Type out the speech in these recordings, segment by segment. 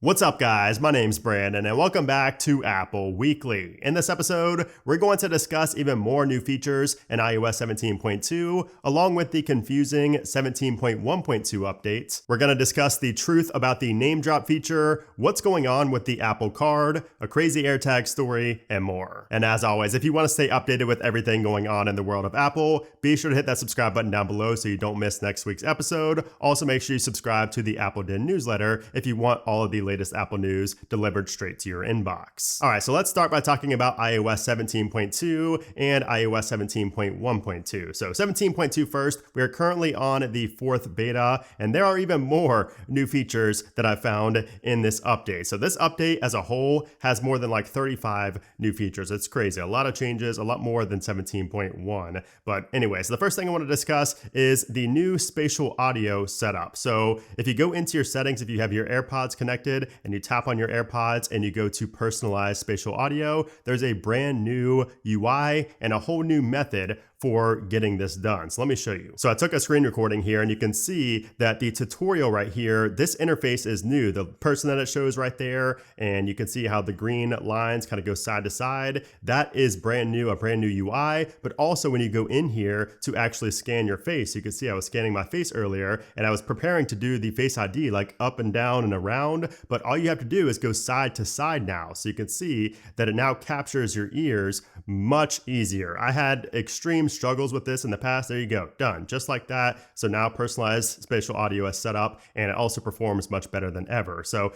What's up, guys? My name's Brandon, and welcome back to Apple Weekly. In this episode, we're going to discuss even more new features in iOS 17.2, along with the confusing 17.1.2 updates. We're going to discuss the truth about the NameDrop feature, what's going on with the Apple Card, a crazy AirTag story, and more. And as always, if you want to stay updated with everything going on in the world of Apple, be sure to hit that subscribe button down below so you don't miss next week's episode. Also, make sure you subscribe to the Apple Den newsletter if you want all of the latest Apple news delivered straight to your inbox. All right, so let's start by talking about iOS 17.2 and iOS 17.1.2. So 17.2 first, we are currently on the 4th beta, and there are even more new features that I found in this update. So this update as a whole has more than like 35 new features. It's crazy. A lot of changes, a lot more than 17.1. But anyway, so the first thing I want to discuss is the new spatial audio setup. So if you go into your settings, if you have your AirPods connected and you tap on your AirPods and you go to personalize spatial audio, there's a brand new UI and a whole new method for getting this done. So let me show you. So I took a screen recording here and you can see that the tutorial right here, this interface is new. The person that it shows right there, and you can see how the green lines kind of go side to side. That is brand new, a brand new UI, but also when you go in here to actually scan your face, you can see I was scanning my face earlier and I was preparing to do the Face ID like up and down and around, but all you have to do is go side to side now. So you can see that it now captures your ears much easier. I had extreme struggles with this in the past. There you go, done, just like that. So now personalized spatial audio is set up and it also performs much better than ever. So,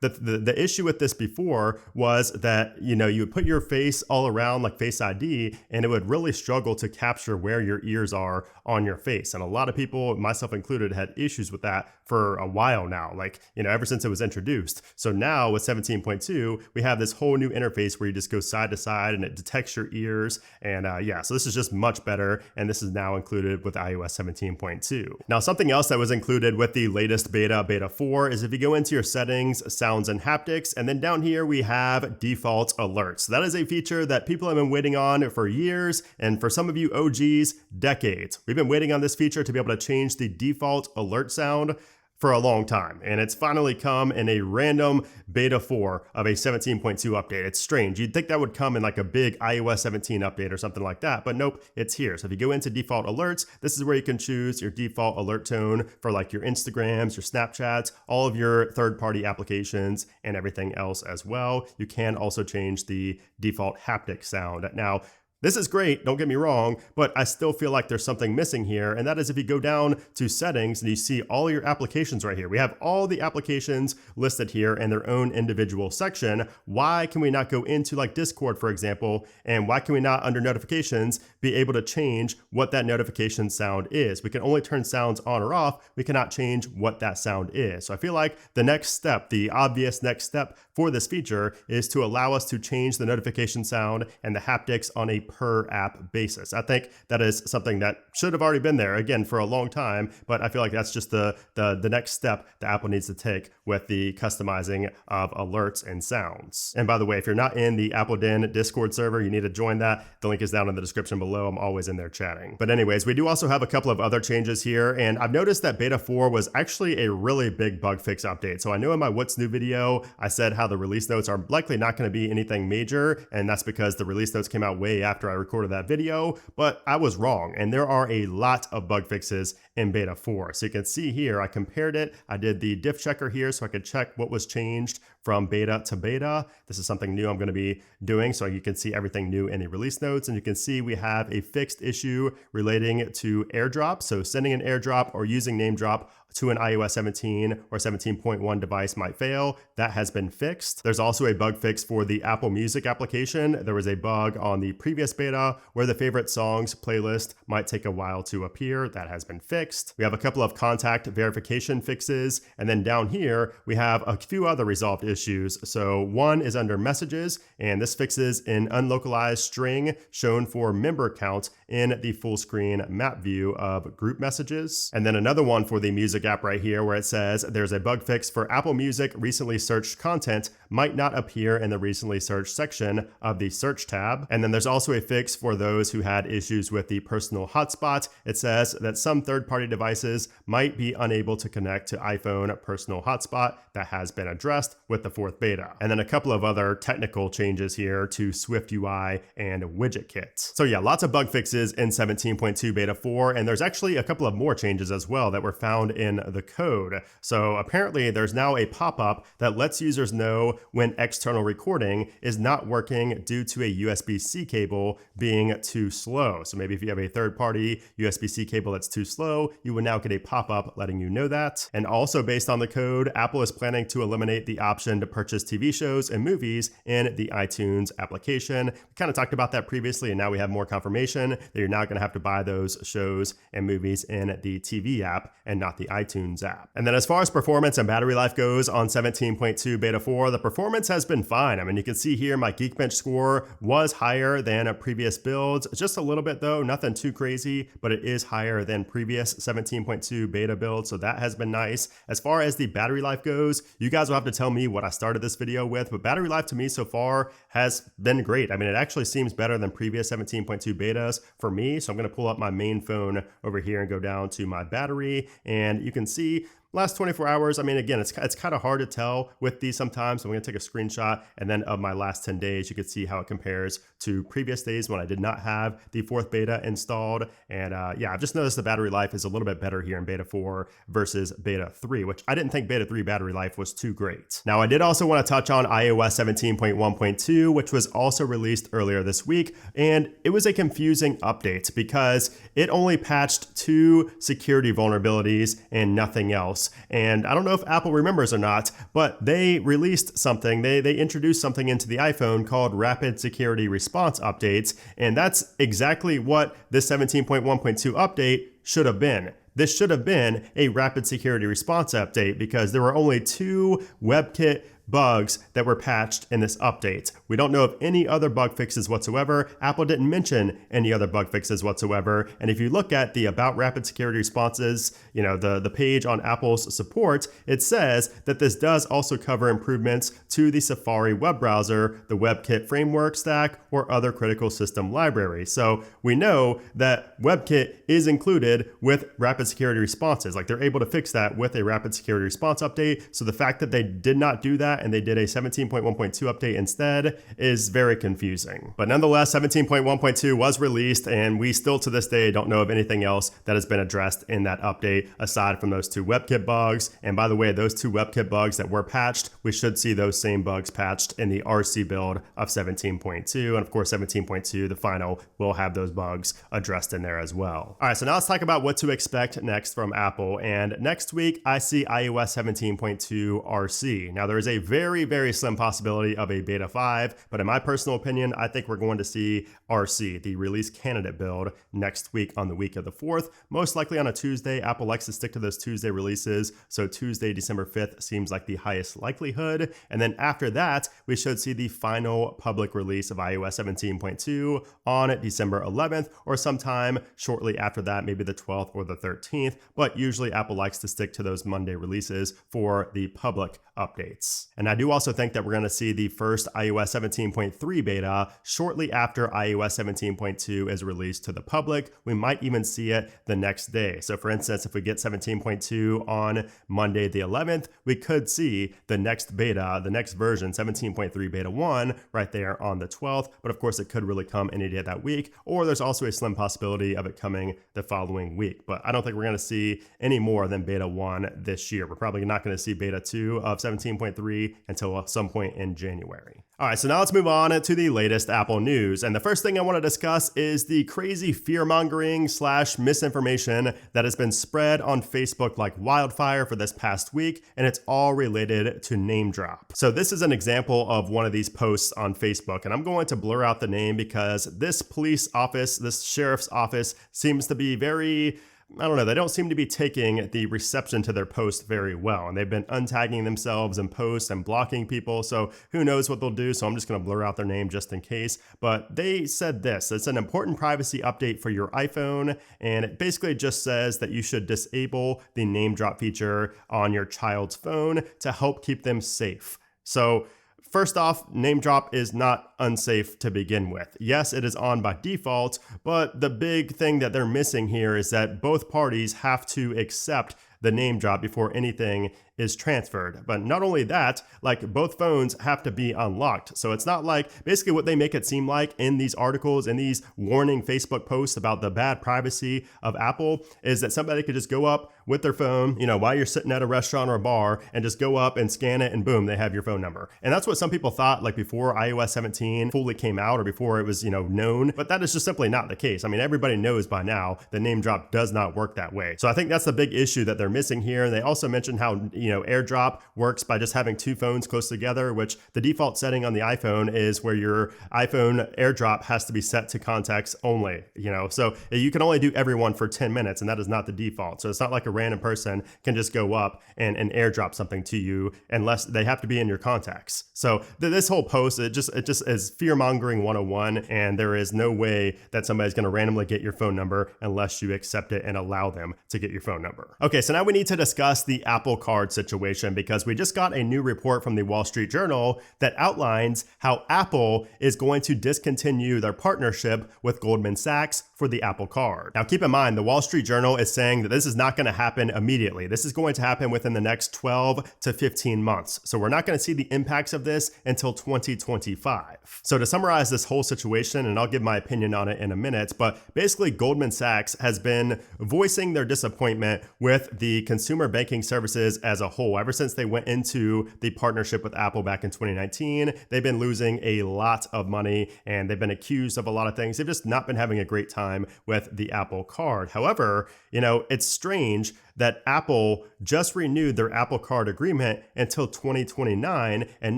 the issue with this before was that, you would put your face all around like Face ID and it would really struggle to capture where your ears are on your face. And a lot of people, myself included, had issues with that for a while now, ever since it was introduced. So now with 17.2, we have this whole new interface where you just go side to side and it detects your ears. And so this is just much better. And this is now included with iOS 17.2. Now, something else that was included with the latest beta 4, is if you go into your settings, sounds and haptics, and then down here we have default alerts. So that is a feature that people have been waiting on for years. And for some of you OGs, decades. We've been waiting on this feature to be able to change the default alert sound for a long time, and it's finally come in a random beta 4 of a 17.2 update. It's strange. You'd think that would come in like a big iOS 17 update or something like that, but nope, it's here. So if you go into default alerts, this is where you can choose your default alert tone for like your Instagrams, your Snapchats, all of your third-party applications, and everything else as well. You can also change the default haptic sound. Now, this is great, don't get me wrong, but I still feel like there's something missing here, and that is if you go down to settings and you see all your applications right here. We have all the applications listed here in their own individual section. Why can we not go into like Discord, for example, and why can we not, under notifications, be able to change what that notification sound is? We can only turn sounds on or off. We cannot change what that sound is. So I feel like the next step, the obvious next step for this feature, is to allow us to change the notification sound and the haptics on a per app basis. I think that is something that should have already been there, again, for a long time, but I feel like that's just the next step that Apple needs to take with the customizing of alerts and sounds. And by the way, if you're not in the Apple Den Discord server, you need to join that. The link is down in the description below. I'm always in there chatting. But anyways, we do also have a couple of other changes here, and I've noticed that beta 4 was actually a really big bug fix update. So I know in my What's New video, I said how the release notes are likely not going to be anything major, and that's because the release notes came out way after I recorded that video, but I was wrong, and there are a lot of bug fixes in beta 4. So you can see here, I compared it. I did the diff checker here so I could check what was changed from beta to beta. This is something new I'm going to be doing, so you can see everything new in the release notes, and you can see we have a fixed issue relating to AirDrop. So sending an AirDrop or using NameDrop to an iOS 17 or 17.1 device might fail. That has been fixed. There's also a bug fix for the Apple Music application. There was a bug on the previous beta where the favorite songs playlist might take a while to appear. That has been fixed. We have a couple of contact verification fixes, and then down here we have a few other resolved issues. So one is under messages, and this fixes an unlocalized string shown for member count in the full screen map view of group messages. And then another one for the music gap right here where it says there's a bug fix for Apple Music recently searched content might not appear in the recently searched section of the search tab. And then there's also a fix for those who had issues with the personal hotspot. It says that some third-party devices might be unable to connect to iPhone personal hotspot. That has been addressed with the 4th beta. And then a couple of other technical changes here to Swift UI and widget kits. So yeah, lots of bug fixes in 17.2 beta 4, and there's actually a couple of more changes as well that were found in the code. So apparently there's now a pop-up that lets users know when external recording is not working due to a USB-C cable being too slow. So maybe if you have a third-party USB-C cable that's too slow, you will now get a pop-up letting you know that. And also based on the code, Apple is planning to eliminate the option to purchase TV shows and movies in the iTunes application. We kind of talked about that previously, and now we have more confirmation that you're not going to have to buy those shows and movies in the TV app and not the iTunes app. And then as far as performance and battery life goes on 17.2 beta 4, the performance has been fine. I mean, you can see here my Geekbench score was higher than previous builds, just a little bit though, nothing too crazy, but it is higher than previous 17.2 beta builds, so that has been nice. As far as the battery life goes, you guys will have to tell me what I started this video with, but battery life to me so far has been great. I mean, it actually seems better than previous 17.2 betas for me, so I'm going to pull up my main phone over here and go down to my battery, and you can see last 24 hours, I mean, again, it's kind of hard to tell with these sometimes. So I'm going to take a screenshot, and then of my last 10 days, you can see how it compares to previous days when I did not have the 4th beta installed. And yeah, I've just noticed the battery life is a little bit better here in beta 4 versus beta 3, which I didn't think beta 3 battery life was too great. Now, I did also want to touch on iOS 17.1.2, which was also released earlier this week. And it was a confusing update because it only patched 2 security vulnerabilities and nothing else. And I don't know if Apple remembers or not, but they released something, they introduced something into the iPhone called Rapid Security Response Updates, and that's exactly what this 17.1.2 update should have been. This should have been a Rapid Security Response Update because there were only 2 WebKit bugs that were patched in this update. We don't know of any other bug fixes whatsoever. Apple didn't mention any other bug fixes whatsoever. And if you look at the About Rapid Security Responses, you know, the page on Apple's support, it says that this does also cover improvements to the Safari web browser, the WebKit framework stack, or other critical system libraries. So we know that WebKit is included with Rapid Security Responses. Like, they're able to fix that with a Rapid Security Response update. So the fact that they did not do that and they did a 17.1.2 update instead is very confusing. But nonetheless, 17.1.2 was released, and we still to this day don't know of anything else that has been addressed in that update aside from those 2 WebKit bugs. And by the way, those 2 WebKit bugs that were patched, we should see those same bugs patched in the RC build of 17.2. And of course, 17.2, the final, will have those bugs addressed in there as well. All right, so now let's talk about what to expect next from Apple. And next week, I see iOS 17.2 RC. Now, there is a very, very slim possibility of a beta 5, but in my personal opinion, I think we're going to see RC, the release candidate build, next week on the week of the 4th, most likely on a Tuesday. Apple likes to stick to those Tuesday releases, so Tuesday, December 5th seems like the highest likelihood. And then after that, we should see the final public release of iOS 17.2 on December 11th, or sometime shortly after that, maybe the 12th or the 13th, but usually Apple likes to stick to those Monday releases for the public updates. And I do also think that we're going to see the first iOS 17.3 beta shortly after iOS 17.2 is released to the public. We might even see it the next day. So for instance, if we get 17.2 on Monday the 11th, we could see the next beta, the next version, 17.3 beta 1, right there on the 12th. But of course, it could really come any day that week, or there's also a slim possibility of it coming the following week. But I don't think we're going to see any more than beta 1 this year. We're probably not going to see beta 2 of 17.3 until some point in January. All right, so now let's move on to the latest Apple news. And the first thing I want to discuss is the crazy fear-mongering / misinformation that has been spread on Facebook like wildfire for this past week, and it's all related to NameDrop. So this is an example of one of these posts on Facebook, and I'm going to blur out the name because this police office, this sheriff's office, seems to be very I don't know, they don't seem to be taking the reception to their posts very well. And they've been untagging themselves in posts and blocking people. So who knows what they'll do. So I'm just going to blur out their name just in case. But they said this: it's an important privacy update for your iPhone. And it basically just says that you should disable the name drop feature on your child's phone to help keep them safe. So first off, name drop is not unsafe to begin with. Yes, it is on by default, but the big thing that they're missing here is that both parties have to accept the name drop before anything is transferred. But not only that, like, both phones have to be unlocked. So it's not like, basically what they make it seem like in these articles, in these warning Facebook posts about the bad privacy of Apple, is that somebody could just go up with their phone, while you're sitting at a restaurant or a bar, and just go up and scan it, and boom, they have your phone number. And that's what some people thought, like, before iOS 17 fully came out, or before it was, known. But that is just simply not the case. I mean, everybody knows by now that name drop does not work that way. So I think that's the big issue that they're missing here. And they also mentioned how, AirDrop works by just having two phones close together, which the default setting on the iPhone is where your iPhone AirDrop has to be set to contacts only, so you can only do everyone for 10 minutes, and that is not the default. So it's not like a random person can just go up and AirDrop something to you unless they have to be in your contacts. So this whole post, it just is fear mongering 101, and there is no way that somebody's going to randomly get your phone number unless you accept it and allow them to get your phone number. Okay, so now we need to discuss the Apple Card situation, because we just got a new report from the Wall Street Journal that outlines how Apple is going to discontinue their partnership with Goldman Sachs for the Apple Card. Now, keep in mind, the Wall Street Journal is saying that this is not going to happen immediately. This is going to happen within the next 12 to 15 months. So we're not going to see the impacts of this until 2025. So to summarize this whole situation, and I'll give my opinion on it in a minute, but basically Goldman Sachs has been voicing their disappointment with the consumer banking services as a whole. Ever since they went into the partnership with Apple back in 2019, they've been losing a lot of money, and they've been accused of a lot of things. They've just not been having a great time with the Apple Card. However, it's strange that Apple just renewed their Apple Card agreement until 2029, and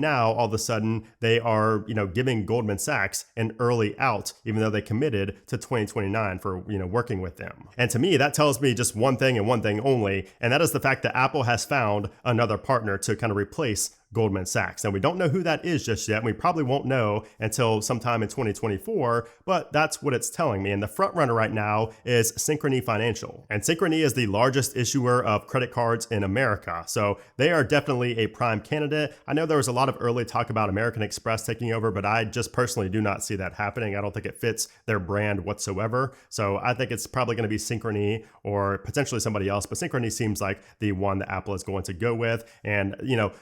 now all of a sudden they are, giving Goldman Sachs an early out, even though they committed to 2029 for, working with them. And to me, that tells me just one thing and one thing only, and that is the fact that Apple has found another partner to kind of replace Goldman Sachs. Now, we don't know who that is just yet. We probably won't know until sometime in 2024, but that's what it's telling me. And the front runner right now is Synchrony Financial. And Synchrony is the largest issuer of credit cards in America. So they are definitely a prime candidate. I know there was a lot of early talk about American Express taking over, but I just personally do not see that happening. I don't think it fits their brand whatsoever. So I think it's probably going to be Synchrony or potentially somebody else, but Synchrony seems like the one that Apple is going to go with. And,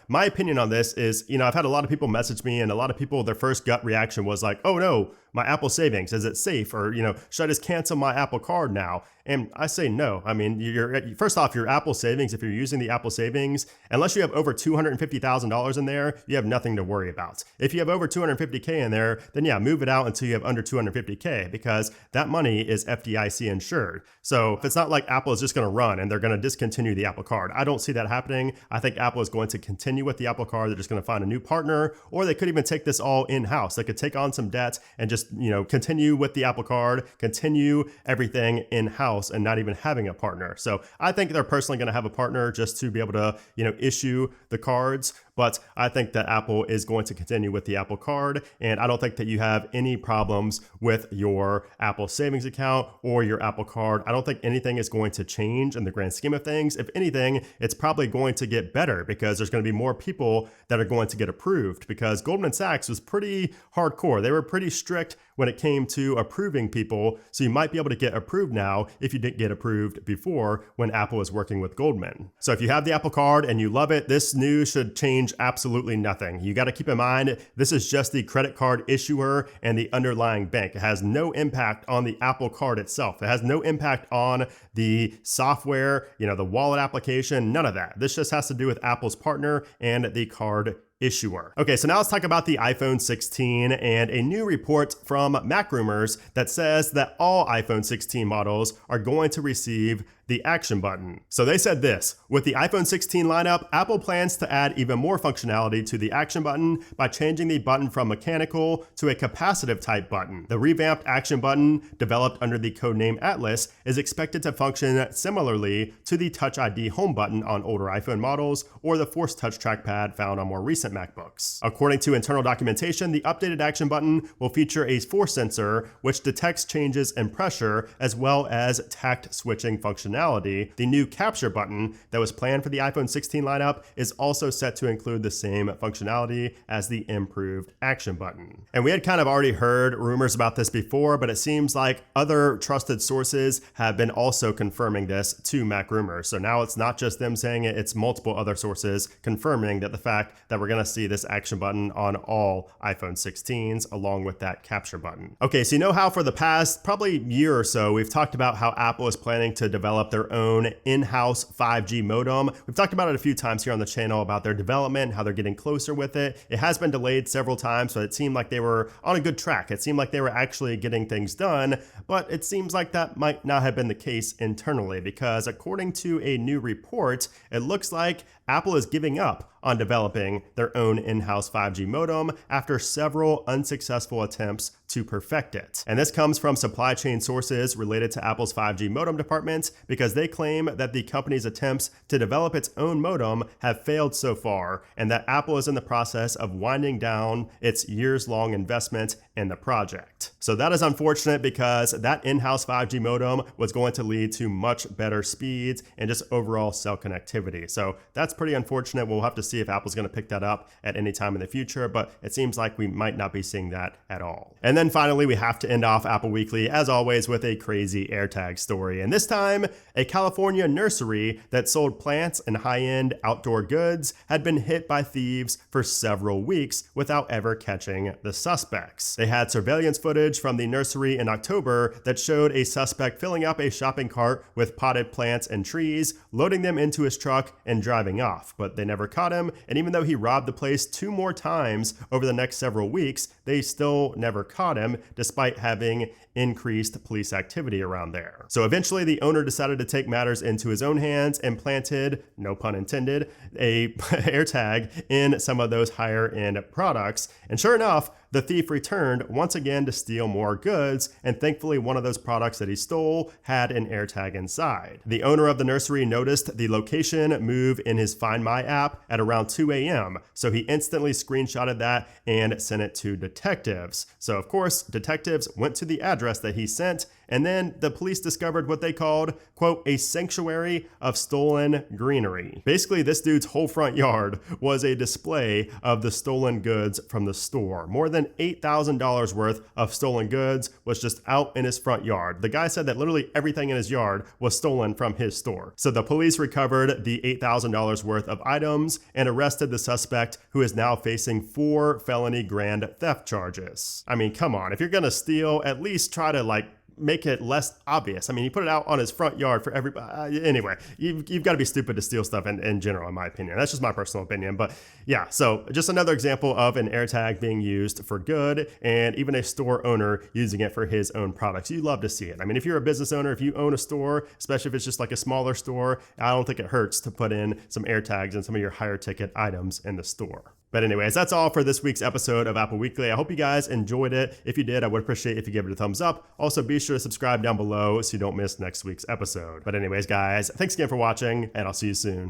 my opinion on this is, I've had a lot of people message me, and a lot of people, their first gut reaction was like, oh no, my Apple savings, is it safe? Or, should I just cancel my Apple Card now? And I say no. I mean, first off, your Apple savings, if you're using the Apple savings, unless you have over $250,000 in there, you have nothing to worry about. If you have over $250K in there, then yeah, move it out until you have under $250K, because that money is FDIC insured. So if it's not like Apple is just going to run and they're going to discontinue the Apple Card, I don't see that happening. I think Apple is going to continue with the Apple Card. They're just going to find a new partner, or they could even take this all in-house. They could take on some debt and just, continue with the Apple Card, continue everything in-house, and not even having a partner. So I think they're personally going to have a partner just to be able to, issue the cards. But I think that Apple is going to continue with the Apple Card, and I don't think that you have any problems with your Apple savings account or your Apple Card. I don't think anything is going to change in the grand scheme of things. If anything, it's probably going to get better, because there's going to be more people that are going to get approved, because Goldman Sachs was pretty hardcore. They were pretty strict when it came to approving people. So you might be able to get approved now if you didn't get approved before when Apple was working with Goldman. So if you have the Apple Card and you love it, this news should change absolutely nothing. You got to keep in mind, this is just the credit card issuer and the underlying bank. It has no impact on the Apple Card itself. It has no impact on the software, the wallet application, none of that. This just has to do with Apple's partner and the card issuer. Okay, so now let's talk about the iPhone 16 and a new report from MacRumors that says that all iPhone 16 models are going to receive the Action Button. So they said this: with the iPhone 16 lineup, Apple plans to add even more functionality to the Action Button by changing the button from mechanical to a capacitive type button. The revamped Action Button, developed under the codename Atlas, is expected to function similarly to the Touch ID home button on older iPhone models or the Force Touch trackpad found on more recent MacBooks. According to internal documentation, the updated Action Button will feature a force sensor which detects changes in pressure as well as tact switching functionality. The new Capture button that was planned for the iPhone 16 lineup is also set to include the same functionality as the improved Action Button. And we had kind of already heard rumors about this before, but it seems like other trusted sources have been also confirming this to Mac Rumors. So now it's not just them saying it, it's multiple other sources confirming that the fact that we're going to see this Action Button on all iPhone 16s along with that Capture button. Okay, so you know how for the past probably year or so, we've talked about how Apple is planning to develop their own in-house 5G modem. We've talked about it a few times here on the channel about their development, how they're getting closer with it. It has been delayed several times, so it seemed like they were on a good track. It seemed like they were actually getting things done, but it seems like that might not have been the case internally, because according to a new report, it looks like Apple is giving up on developing their own in-house 5G modem after several unsuccessful attempts to perfect it. And this comes from supply chain sources related to Apple's 5G modem department, because they claim that the company's attempts to develop its own modem have failed so far, and that Apple is in the process of winding down its years-long investment in the project. So that is unfortunate, because that in-house 5G modem was going to lead to much better speeds and just overall cell connectivity. So that's pretty unfortunate. We'll have to see if Apple's going to pick that up at any time in the future, but it seems like we might not be seeing that at all. And then finally, we have to end off Apple Weekly, as always, with a crazy AirTag story. And this time, a California nursery that sold plants and high-end outdoor goods had been hit by thieves for several weeks without ever catching the suspects. They had surveillance footage from the nursery in October that showed a suspect filling up a shopping cart with potted plants and trees, loading them into his truck and driving off. But they never caught him, and even though he robbed the place 2 more times over the next several weeks, they still never caught him, despite having increased police activity around there. So eventually the owner decided to take matters into his own hands and planted, no pun intended, a AirTag in some of those higher end products. And sure enough, the thief returned once again to steal more goods, and thankfully one of those products that he stole had an AirTag inside. The owner of the nursery noticed the location move in his Find My app at around 2 a.m., so he instantly screenshotted that and sent it to detectives. So of course, detectives went to the address that he sent, and then the police discovered what they called, quote, a sanctuary of stolen greenery. Basically, this dude's whole front yard was a display of the stolen goods from the store. More than $8,000 worth of stolen goods was just out in his front yard. The guy said that literally everything in his yard was stolen from his store. So the police recovered the $8,000 worth of items and arrested the suspect, who is now facing 4 felony grand theft charges. I mean, come on, if you're gonna steal, at least try to make it less obvious. I mean, he put it out on his front yard for everybody. Anyway, you've got to be stupid to steal stuff in general, in my opinion. That's just my personal opinion. But yeah, so just another example of an AirTag being used for good, and even a store owner using it for his own products. You love to see it. I mean, if you're a business owner, if you own a store, especially if it's just like a smaller store, I don't think it hurts to put in some AirTags and some of your higher ticket items in the store. But anyways, that's all for this week's episode of Apple Weekly. I hope you guys enjoyed it. If you did, I would appreciate if you give it a thumbs up. Also, be sure to subscribe down below so you don't miss next week's episode. But anyways, guys, thanks again for watching, and I'll see you soon.